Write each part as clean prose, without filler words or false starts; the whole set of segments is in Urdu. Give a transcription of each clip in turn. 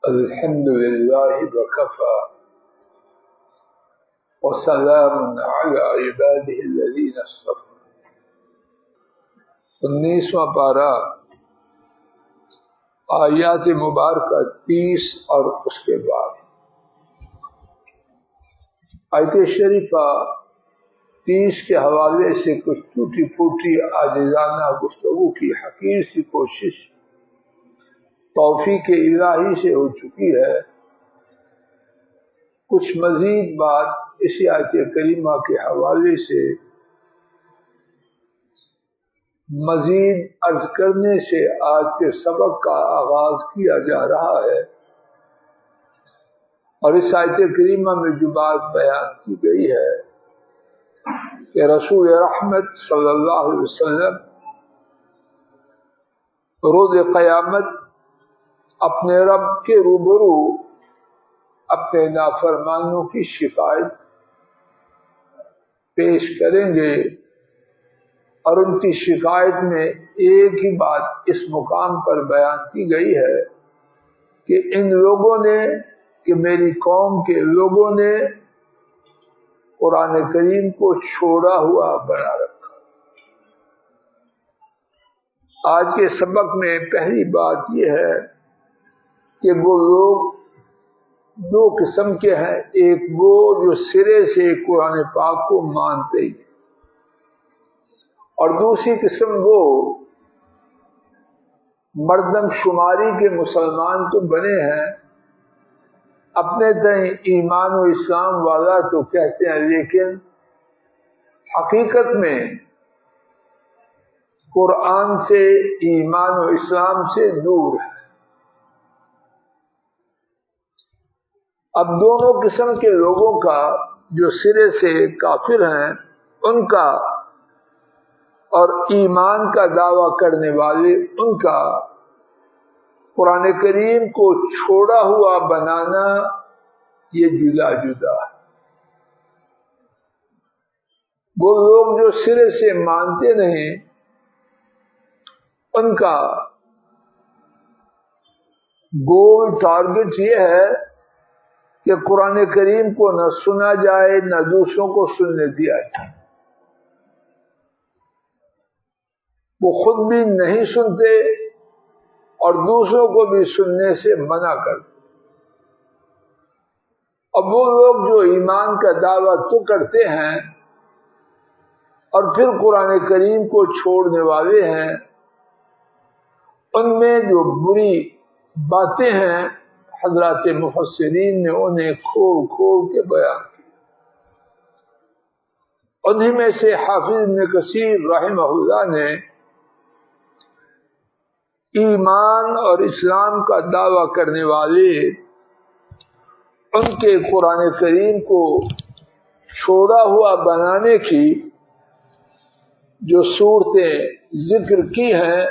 الحمد لله وكفى وسلام على عباده الذين اصطفى. 19واں پارہ آیات مبارکہ 30 اور اس کے بعد آیت شریفہ 30 کے حوالے سے کچھ ٹوٹی پھوٹی عاجزانہ گفتگو کی حقیر سی کوشش توفیق الہی سے ہو چکی ہے. کچھ مزید بات اسی آیت کریمہ کے حوالے سے مزید عرض کرنے سے آج کے سبق کا آغاز کیا جا رہا ہے. اور اس آیت کریمہ میں جو بات بیان کی گئی ہے کہ رسول رحمت صلی اللہ علیہ وسلم روز قیامت اپنے رب کے روبرو اپنے نافرمانوں کی شکایت پیش کریں گے، اور ان کی شکایت میں ایک ہی بات اس مقام پر بیان کی گئی ہے کہ ان لوگوں نے، کہ میری قوم کے لوگوں نے قرآن کریم کو چھوڑا ہوا بنا رکھا. آج کے سبق میں پہلی بات یہ ہے کہ وہ لوگ دو قسم کے ہیں. ایک وہ جو سرے سے قرآن پاک کو مانتے ہیں، اور دوسری قسم وہ مردم شماری کے مسلمان تو بنے ہیں، اپنے تئیں ایمان و اسلام والا تو کہتے ہیں، لیکن حقیقت میں قرآن سے، ایمان و اسلام سے دور ہے. اب دونوں قسم کے لوگوں کا، جو سرے سے کافر ہیں ان کا، اور ایمان کا دعویٰ کرنے والے ان کا، قرآن کریم کو چھوڑا ہوا بنانا یہ جدا جدا ہے. وہ لوگ جو سرے سے مانتے نہیں، ان کا گول ٹارگٹ یہ ہے کہ قرآن کریم کو نہ سنا جائے، نہ دوسروں کو سننے دیا جائے. وہ خود بھی نہیں سنتے اور دوسروں کو بھی سننے سے منع کرتے. اب وہ لوگ جو ایمان کا دعویٰ تو کرتے ہیں اور پھر قرآن کریم کو چھوڑنے والے ہیں، ان میں جو بری باتیں ہیں حضرات مفسرین نے انہیں کھول کھول کے بیان کی. انہی میں سے حافظ ابن کثیر رحمہ اللہ نے ایمان اور اسلام کا دعویٰ کرنے والے ان کے قرآن کریم کو چھوڑا ہوا بنانے کی جو صورتیں ذکر کی ہیں،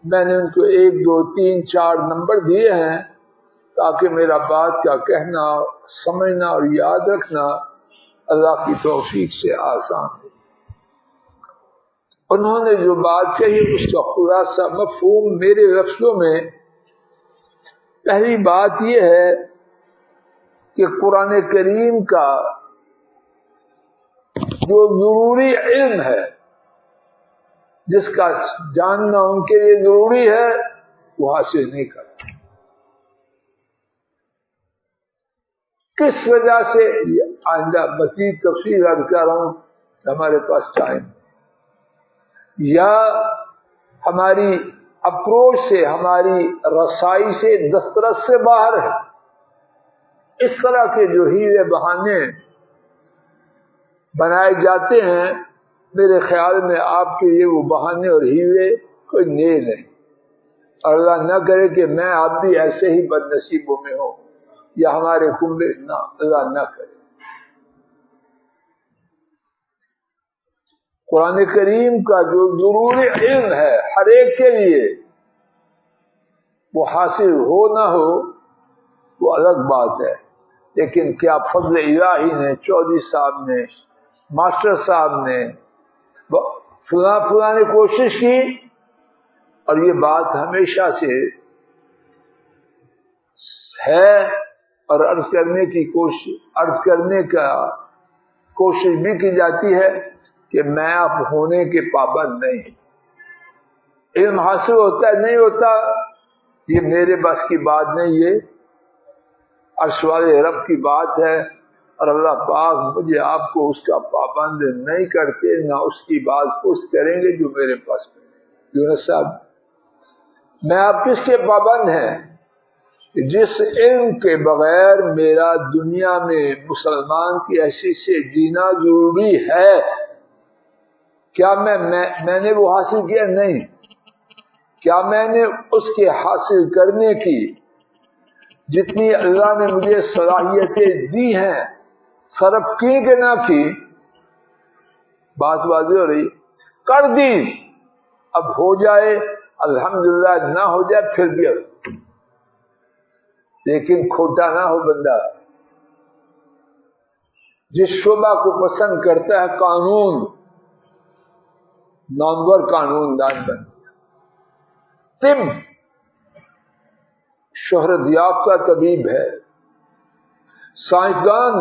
میں نے ان کو 1 2 3 4 نمبر دیے ہیں تاکہ میرا بات کا کہنا، سمجھنا اور یاد رکھنا اللہ کی توفیق سے آسان ہے. انہوں نے جو بات کہی اس کا خلاصہ مفہوم میرے لفظوں میں پہلی بات یہ ہے کہ قرآن کریم کا جو ضروری علم ہے، جس کا جاننا ان کے لیے ضروری ہے، وہ حاصل نہیں کرتا. کس وجہ سے؟ آئندہ مزید تفصیل عرض کر رہا ہوں، ہمارے پاس ٹائم، یا ہماری اپروچ سے، ہماری رسائی سے، دسترس سے باہر ہے. اس طرح کے جو ہیلے بہانے بنائے جاتے ہیں، میرے خیال میں آپ کے لیے وہ بہانے اور ہیلے کوئی نئے نہیں. اور اللہ نہ کرے کہ میں آپ بھی ایسے ہی بد نصیبوں میں ہوں یا ہمارے کنبے، نہ، اللہ نہ کرے. قرآن کریم کا جو ضروری علم ہے ہر ایک کے لیے، وہ حاصل ہو نہ ہو وہ الگ بات ہے. لیکن کیا فضل الہی نے، چودھری صاحب نے، ماسٹر صاحب نے، فلاں نے کوشش کی، اور یہ بات ہمیشہ سے ہے اور عرض کرنے کا کوشش بھی کی جاتی ہے کہ میں اب ہونے کے پابند نہیں. علم حاصل ہوتا ہے نہیں ہوتا یہ میرے بس کی بات نہیں، یہ عرش والے رب کی بات ہے، اور اللہ پاک مجھے آپ کو اس کا پابند نہیں کرتے، نہ اس کی بات پوچھ کریں گے جو میرے پاس نہیں. یونس صاحب میں آپ کس کے پابند ہیں؟ جس علم کے بغیر میرا دنیا میں مسلمان کی حیثیت سے جینا ضروری ہے. کیا میں نے وہ حاصل کیا؟ نہیں. کیا میں نے اس کے حاصل کرنے کی جتنی اللہ نے مجھے صلاحیتیں دی ہیں صرف کی کہ نہ کی؟ بات واضح ہو رہی. کر دی، اب ہو جائے الحمدللہ، نہ ہو جائے پھر بھی، لیکن کھوٹا نہ ہو بندہ. جس شعبہ کو پسند کرتا ہے قانون، نامور قانون دان بن گیا. طب شہرت یافتہ طبیب ہے، سائنسدان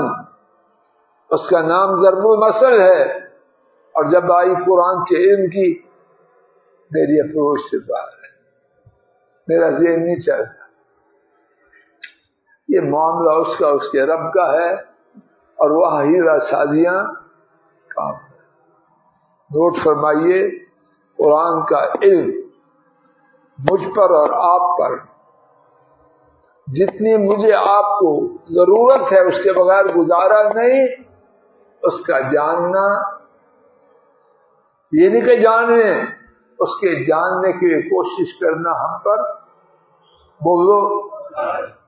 اس کا نام ضرب المثل ہے، اور جب آئی قرآن کے علم کی میری اپروچ سے باہر ہے، میرا ذہن نہیں چلتا. یہ معاملہ اس کے رب کا ہے، اور وہ ہیرا سازیاں کام ہے. نوٹ فرمائیے، قرآن کا علم مجھ پر اور آپ پر جتنی مجھے آپ کو ضرورت ہے اس کے بغیر گزارا نہیں. اس کا جاننا یہ نہیں کہ جانے، اس کے جاننے کی کوشش کرنا ہم پر بولو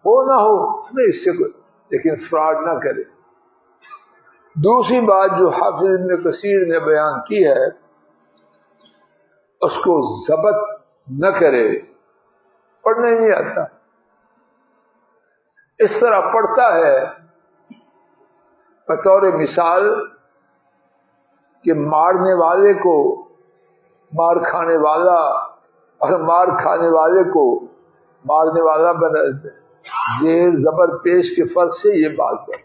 ہو نہ ہو نہیں، اس سے لیکن فراڈ نہ کرے. دوسری بات جو حافظ ابن کثیر نے بیان کی ہے، اس کو ضبط نہ کرے. پڑھنا ہی نہیں آتا، اس طرح پڑھتا ہے بطور مثال کہ مارنے والے کو مار کھانے والا، اور مار کھانے والے کو مارنے والا بنا زیر زبر پیش کے فرض سے یہ بات ہے.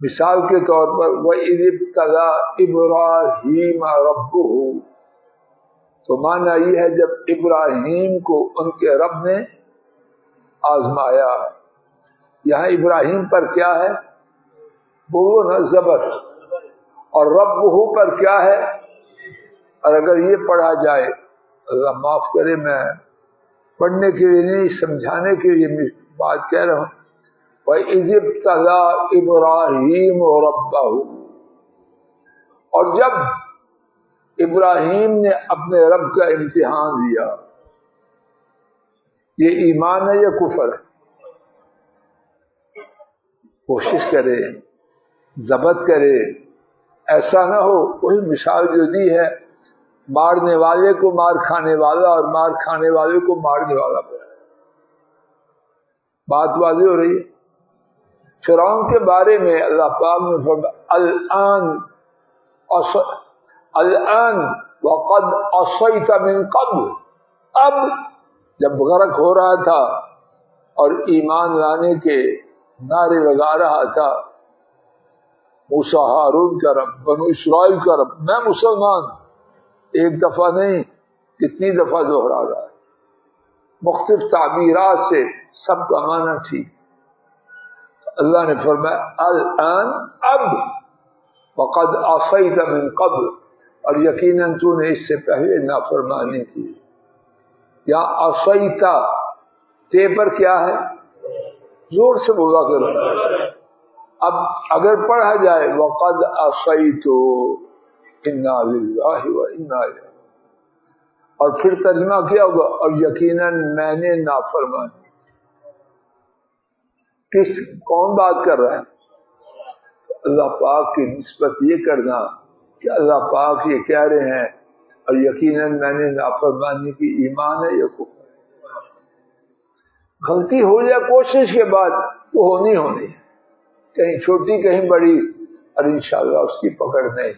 مثال کے طور پر وَإِذِ ابْتَلَىٰ إِبْرَاهِيمَ رَبُّهُ، تو معنی یہ ہے جب ابراہیم کو ان کے رب نے آزمایا. یہاں ابراہیم پر کیا ہے؟ بولو نا زبر، اور ربہ پر کیا ہے؟ اور اگر یہ پڑھا جائے، اللہ معاف کرے میں پڑھنے کے لیے نہیں سمجھانے کے لیے بات کہہ رہا ہوں، وَإِذِ ابْتَلَىٰ إِبْرَاهِيمُ رَبَّهُ، اور جب ابراہیم نے اپنے رب کا امتحان لیا. یہ ایمان ہے یا کفر ہے؟ کوشش کرے، ضبط کرے، ایسا نہ ہو کوئی مثال جو دی ہے مارنے والے کو مار کھانے والا اور مار کھانے والے کو مارنے والا بنا. بات واضح ہو رہی ہے. فرعون کے بارے میں اللہ پاک نے فرمایا الآن وقد عصیت من قبل، اب جب غرق ہو رہا تھا اور ایمان لانے کے نعرے لگا رہا تھا، موسیٰ ہارون کا رب، بنو اسرائیل کا رب، میں مسلمان، ایک دفعہ نہیں کتنی دفعہ دہرا رہا ہے، مختلف تعبیرات سے سب کا معنی ٹھیک. اللہ نے فرمایا الآن، اب، وقد عصیت من قبل، اور یقیناً تو نے اس سے پہلے نافرمانی کی. یا عصیتا تے پر کیا ہے؟ زور سے بولا کرو. اب اگر پڑھا جائے وقد عصیت انا للہ و انا الیہ، اور پھر ترجمہ کیا ہوگا اور یقیناً میں نے نافرمانی. کون بات کر رہا ہے؟ اللہ پاک کی نسبت یہ کرنا کہ اللہ پاک یہ کہہ رہے ہیں اور یقیناً میں نے نافرمانی کی، ایمان ہے یا کفر؟ غلطی ہو جائے کوشش کے بعد وہ ہونی ہے، کہیں چھوٹی کہیں بڑی، اور انشاءاللہ اس کی پکڑ نہیں.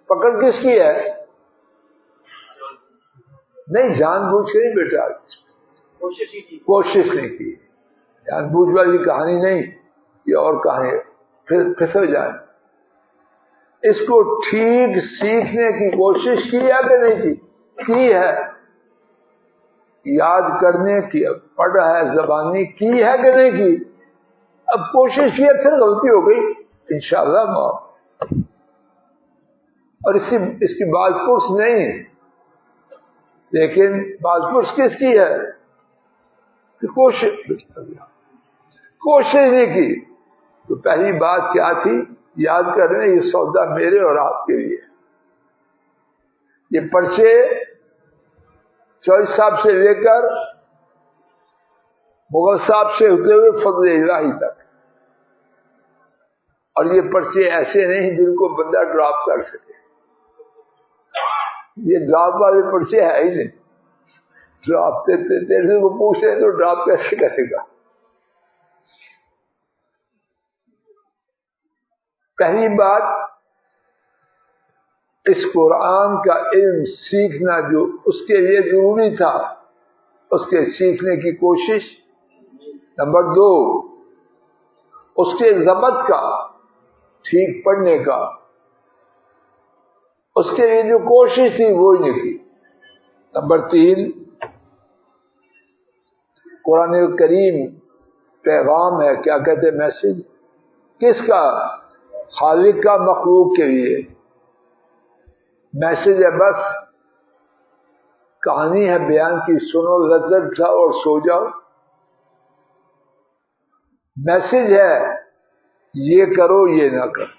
پکڑ کس کی ہے؟ نہیں جان بوجھ کے نہیں بیٹا، کوشش نہیں کی. یعنی بوجھ والی کہانی نہیں، یہ اور کہانی پھسل جائے. اس کو ٹھیک سیکھنے کی کوشش کی ہے کہ نہیں کی ہے. یاد کرنے کی پڑھا ہے، زبانی کی ہے کہ نہیں کی. اب کوشش کی، پھر غلطی ہو گئی، انشاءاللہ معاف. اور اس کی باز پرس نہیں ہے، لیکن باز پرس کس کی ہے کہ کوشش نہیں کی. تو پہلی بات کیا تھی؟ یاد کر رہے ہیں، یہ سودا میرے اور آپ کے لیے. یہ پرچے چوہدری صاحب سے لے کر مغل صاحب سے ہوتے ہوئے فضل الہی تک. اور یہ پرچے ایسے نہیں جن کو بندہ ڈراپ کر سکے. یہ ڈراپ والے پرچے ہے ہی نہیں. ڈراپ تیرے کو پوچھے تو ڈراپ کیسے کرے گا. پہلی بات، اس قرآن کا علم سیکھنا جو اس کے لیے ضروری تھا، اس کے سیکھنے کی کوشش. نمبر 2، اس کے ضبط کا، ٹھیک پڑھنے کا، اس کے لیے جو کوشش تھی وہ ہی نہیں کی. نمبر 3، قرآن کریم پیغام ہے، کیا کہتے ہیں، میسج. کس کا؟ خالق کا مخلوق کے لیے. میسج ہے بس، کہانی ہے بیان کی، سنو، لذت اٹھاؤ اور سو جاؤ. میسج ہے یہ کرو یہ نہ کرو،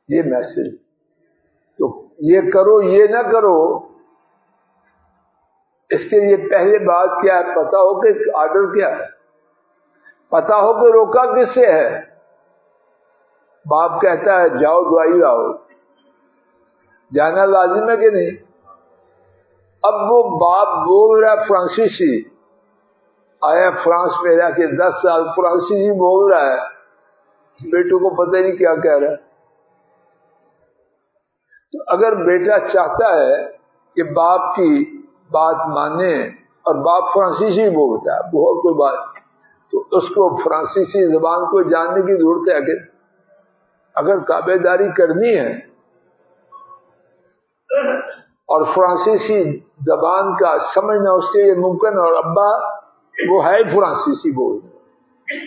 یہ میسج. تو یہ کرو یہ نہ کرو، اس کے لیے پہلے بات کیا ہے؟ پتا ہو کہ آرڈر کیا ہے، پتا ہو کہ روکا کس سے ہے. باپ کہتا ہے جاؤ دوائی لاؤ، جانا لازم ہے کہ نہیں؟ اب وہ باپ بول رہا ہے فرانسیسی، آیا فرانس میں رہ کے 10 سال فرانسیسی بول رہا ہے، بیٹوں کو پتہ نہیں کیا کہہ رہا ہے. تو اگر بیٹا چاہتا ہے کہ باپ کی بات مانے اور باپ فرانسیسی بولتا ہے، بہت کوئی بات، تو اس کو فرانسیسی زبان کو جاننے کی ضرورت ہے کہ اگر تابع داری کرنی ہے اور فرانسیسی زبان کا سمجھنا اس کے لیے ممکن، اور ابا وہ ہے فرانسیسی بول رہے،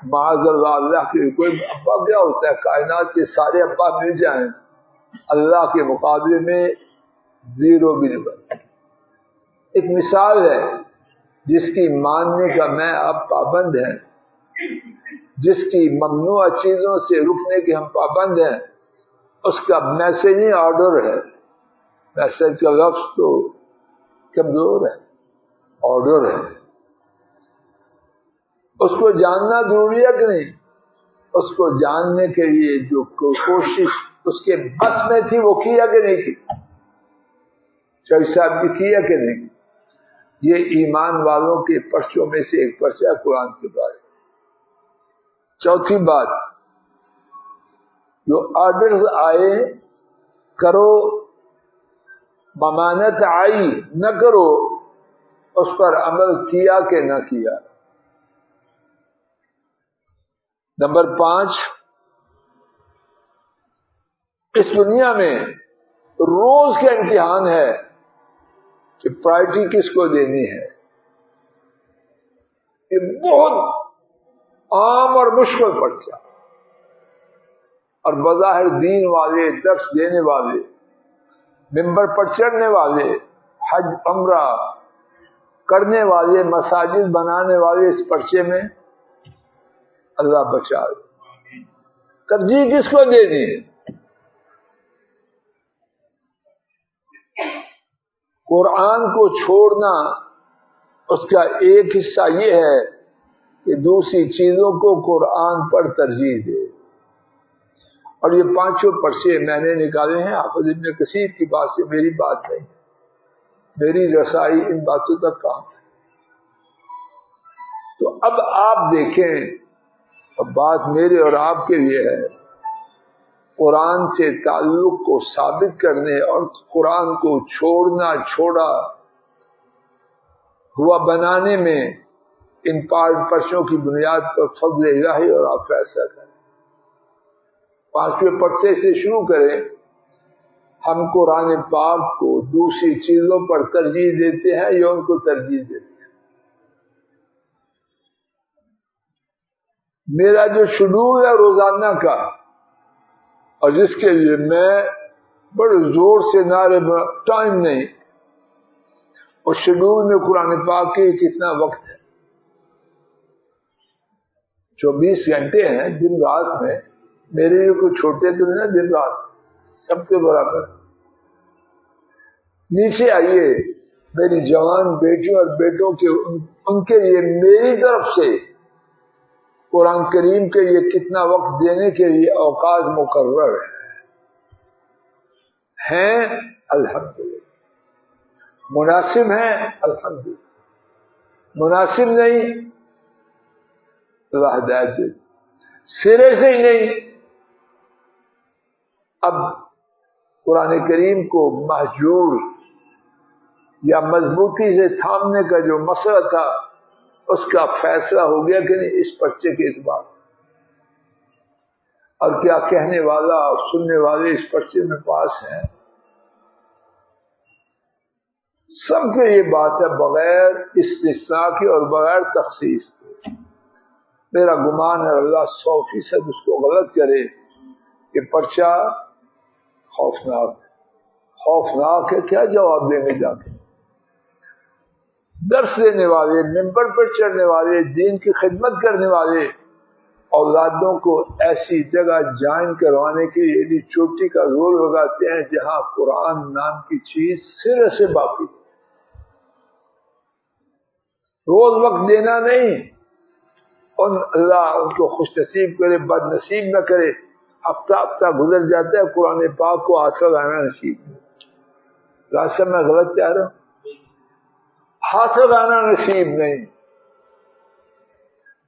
معاذ اللہ، اللہ کے کوئی ابا کیا ہوتا ہے؟ کائنات کے سارے ابا مل جائیں، اللہ کے مقابلے میں زیرو بھی نہیں بنتا. ایک مثال ہے جس کی ماننے کا میں اب پابند ہیں، جس کی ممنوع چیزوں سے رکنے کے ہم پابند ہیں، اس کا میسیجنگ آرڈر ہے. میسج کا لفظ تو کمزور ہے، آرڈر ہے. اس کو جاننا ضروری ہے کہ نہیں؟ اس کو جاننے کے لیے جو کوشش اس کے بس میں تھی وہ کیا کہ نہیں کی؟ چوہدری صاحب بھی کیا کہ نہیں؟ یہ ایمان والوں کے پرچوں میں سے ایک پرچہ ہے قرآن کے بارے. چوتھی بات، جو آرڈرز آئے کرو، ممانت آئی نہ کرو، اس پر عمل کیا کہ نہ کیا. نمبر 5، اس دنیا میں روز کا امتحان ہے کہ پرائرٹی کس کو دینی ہے. یہ بہت عام اور مشکل پڑتا، اور بظاہر دین والے، درس دینے والے، ممبر پر چڑھنے والے، حج عمرہ کرنے والے، مساجد بنانے والے اس پرچے میں اللہ بچا. ترجیح کس کو دینی ہے؟ قرآن کو چھوڑنا اس کا ایک حصہ یہ ہے کہ دوسری چیزوں کو قرآن پر ترجیح دے. اور یہ 5 پرچے میں نے نکالے ہیں حافظ ابن کثیر کی بات سے، میری بات نہیں، میری رسائی ان باتوں تک کام ہے. تو اب آپ دیکھیں، اب بات میرے اور آپ کے لیے ہے، قرآن سے تعلق کو ثابت کرنے اور قرآن کو چھوڑنا چھوڑا ہوا بنانے میں ان پرچوں کی بنیاد پر فضل الہی اور آپ فیصلہ کریں. 5ویں پرچے سے شروع کریں. ہم قرآن پاک کو دوسری چیزوں پر ترجیح دیتے ہیں یا ان کو ترجیح دیتے ہیں؟ میرا جو شیڈول ہے روزانہ کا اور جس کے لیے میں بڑے زور سے نعرے ٹائم نہیں، اور شیڈول میں قرآن پاک کے کتنا وقت ہے؟ 24 گھنٹے ہیں دن رات میں. میرے لیے کوئی چھوٹے تو نہیں نا دن رات، سب کے برابر. نیچے آئیے میری جوان بیٹیوں اور بیٹوں کے، ان کے لیے میری طرف سے قرآن کریم کے لیے کتنا وقت دینے کے لیے اوقات مقرر ہیں. الحمدللہ. مناسب ہیں الحمدللہ. مناسب نہیں اللہ ہدایت دے. سرے سے ہی نہیں. اب قرآن کریم کو محجور یا مضبوطی سے تھامنے کا جو مسئلہ تھا اس کا فیصلہ ہو گیا کہ نہیں اس پرچے کے اعتبار. اور کیا کہنے والا اور سننے والے اس پرچے میں پاس ہیں؟ سب کے یہ بات ہے بغیر استثناء کے اور بغیر تخصیص کے. میرا گمان ہے اللہ 100% اس کو غلط کرے کہ پرچہ خوفناک ہے. کیا جواب دیں گے جا کے؟ درس دینے والے، ممبر پر چڑھنے والے، دین کی خدمت کرنے والے اولادوں کو ایسی جگہ جوائن کروانے کے لیے چوٹی کا زور لگاتے ہیں جہاں قرآن نام کی چیز سرے سے باقی. روز وقت دینا نہیں. اللہ ان کو خوش نصیب کرے، بد نصیب نہ کرے. ہفتہ گزر جاتا ہے قرآن پاک کو ہاتھ لگانا نصیب نہیں. راستہ میں غلط چاہ رہا ہوں؟ ہاتھ لگانا نصیب نہیں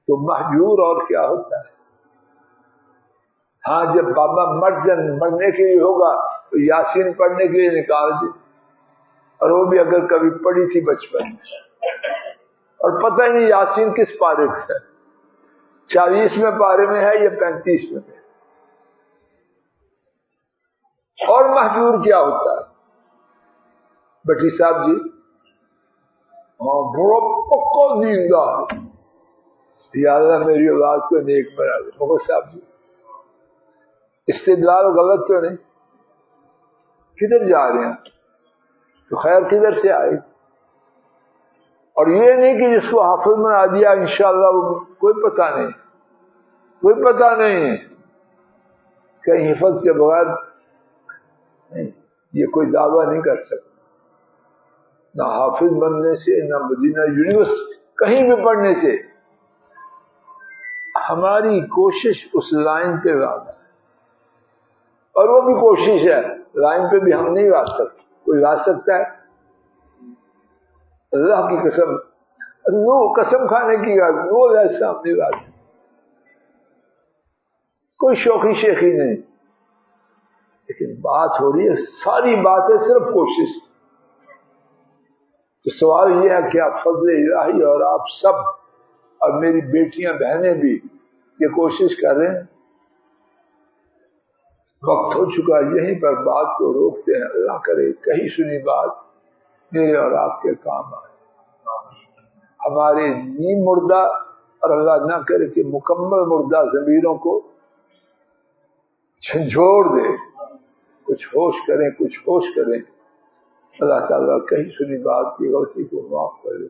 تو محجور اور کیا ہوتا ہے؟ ہاں جب بابا مرنے کے لیے ہوگا تو یاسین پڑھنے کے لیے نکال دے. اور وہ بھی اگر کبھی پڑھی تھی بچپن میں اور پتہ ہی نہیں یاسین کس پارے میں ہے، 40ویں پارے میں ہے یا 35ویں میں. اور محجور کیا ہوتا ہے؟ بٹی صاحب جی ہاں بڑا پکا دیندار، یا اللہ میری اولاد کو نیک بنا دے. محمد صاحب جی استدلال غلط تو نہیں؟ کدھر جا رہے ہیں؟ تو خیر کدھر سے آئے؟ اور یہ نہیں کہ جس کو حافظ بنا دیا انشاءاللہ وہ کوئی پتہ نہیں کہیں حفظ کے بغیر نہیں. یہ کوئی دعویٰ نہیں کر سکتا. نہ حافظ بننے سے، نہ مدینہ یونیورسٹی کہیں بھی پڑھنے سے. ہماری کوشش اس لائن پہ زیادہ ہے، اور وہ بھی کوشش ہے لائن پہ بھی ہم نہیں لا سکتے. کوئی لا سکتا ہے؟ اللہ کی قسم، قسم کھانے کی بات، وہ ایسا ہم نہیں لا سکتے. کوئی شوخی شیخی نہیں. لیکن بات ہو رہی ہے، ساری بات ہے صرف کوشش. تو سوال یہ ہے کہ آپ فضل الہی اور آپ سب اور میری بیٹیاں بہنیں بھی یہ کوشش کر رہے ہیں. وقت ہو چکا، یہیں پر بات کو روکتے ہیں. اللہ کرے کہیں سنی بات میرے اور آپ کے کام آئے. ہمارے نیم مردہ اور اللہ نہ کرے کہ مکمل مردہ ضمیروں کو جھنجھوڑ دے. کچھ ہوش کریں. اللہ تعالیٰ کہیں سنی بات کی غلطی کو معاف کر دے.